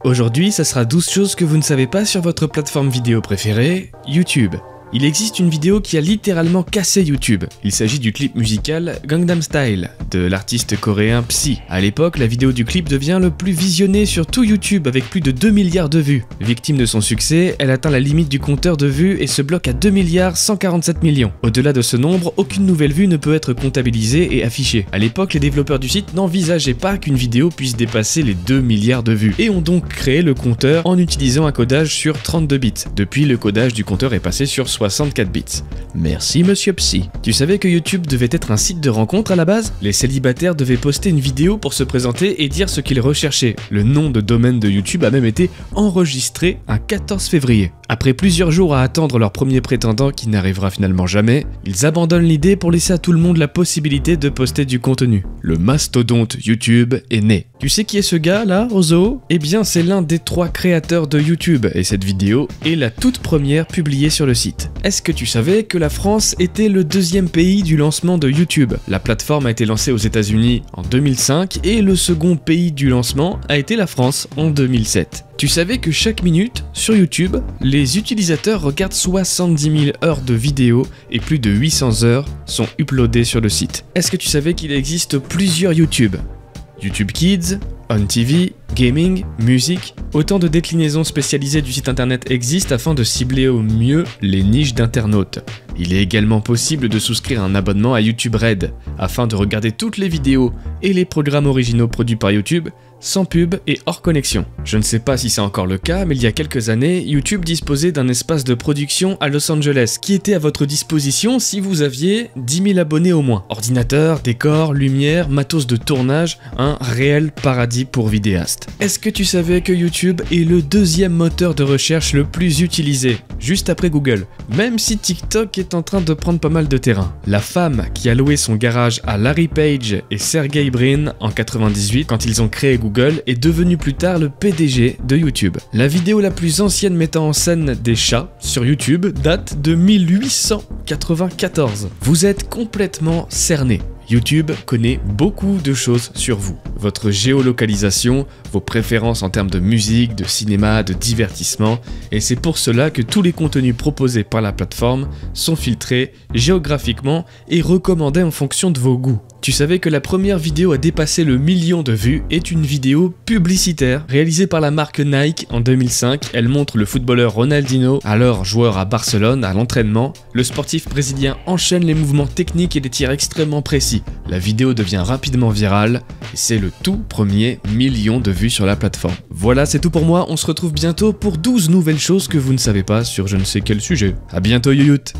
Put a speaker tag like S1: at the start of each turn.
S1: Aujourd'hui, ça sera 12 choses que vous ne savez pas sur votre plateforme vidéo préférée, YouTube. Il existe une vidéo qui a littéralement cassé YouTube. Il s'agit du clip musical Gangnam Style de l'artiste coréen Psy. À l'époque, la vidéo du clip devient le plus visionné sur tout YouTube avec plus de 2 milliards de vues. Victime de son succès, elle atteint la limite du compteur de vues et se bloque à 2 milliards 147 millions. Au-delà de ce nombre, aucune nouvelle vue ne peut être comptabilisée et affichée. À l'époque, les développeurs du site n'envisageaient pas qu'une vidéo puisse dépasser les 2 milliards de vues et ont donc créé le compteur en utilisant un codage sur 32 bits. Depuis, le codage du compteur est passé sur 64 bits. Merci Monsieur Psy. Tu savais que YouTube devait être un site de rencontre à la base? Les célibataires devaient poster une vidéo pour se présenter et dire ce qu'ils recherchaient. Le nom de domaine de YouTube a même été enregistré un 14 février. Après plusieurs jours à attendre leur premier prétendant qui n'arrivera finalement jamais, ils abandonnent l'idée pour laisser à tout le monde la possibilité de poster du contenu. Le mastodonte YouTube est né. Tu sais qui est ce gars là, au zoo? Eh bien c'est l'un des 3 créateurs de YouTube et cette vidéo est la toute première publiée sur le site. Est-ce que tu savais que la France était le 2e pays du lancement de YouTube? La plateforme a été lancée aux États-Unis en 2005 et le second pays du lancement a été la France en 2007. Tu savais que chaque minute, sur YouTube, les utilisateurs regardent 70 000 heures de vidéos et plus de 800 heures sont uploadées sur le site. Est-ce que tu savais qu'il existe plusieurs YouTube? YouTube Kids, On TV, Gaming, Musique, autant de déclinaisons spécialisées du site internet existent afin de cibler au mieux les niches d'internautes. Il est également possible de souscrire un abonnement à YouTube Red afin de regarder toutes les vidéos et les programmes originaux produits par YouTube sans pub et hors connexion. Je ne sais pas si c'est encore le cas, mais il y a quelques années, YouTube disposait d'un espace de production à Los Angeles qui était à votre disposition si vous aviez 10 000 abonnés au moins. Ordinateur, décor, lumière, matos de tournage, un réel paradis pour vidéastes. Est-ce que tu savais que YouTube est le 2e moteur de recherche le plus utilisé, juste après Google? Même si TikTok est en train de prendre pas mal de terrain. La femme qui a loué son garage à Larry Page et Sergey Brin en 98 quand ils ont créé Google est devenue plus tard le PDG de YouTube. La vidéo la plus ancienne mettant en scène des chats sur YouTube date de 1894. Vous êtes complètement cerné. YouTube connaît beaucoup de choses sur vous. Votre géolocalisation, vos préférences en termes de musique, de cinéma, de divertissement, et c'est pour cela que tous les contenus proposés par la plateforme sont filtrés géographiquement et recommandés en fonction de vos goûts. Tu savais que la première vidéo à dépasser le 1 million de vues est une vidéo publicitaire réalisée par la marque Nike en 2005. Elle montre le footballeur Ronaldinho, alors joueur à Barcelone, à l'entraînement. Le sportif brésilien enchaîne les mouvements techniques et des tirs extrêmement précis. La vidéo devient rapidement virale et c'est le tout premier million de vues sur la plateforme. Voilà, c'est tout pour moi. On se retrouve bientôt pour 12 nouvelles choses que vous ne savez pas sur je ne sais quel sujet. À bientôt, yoyout!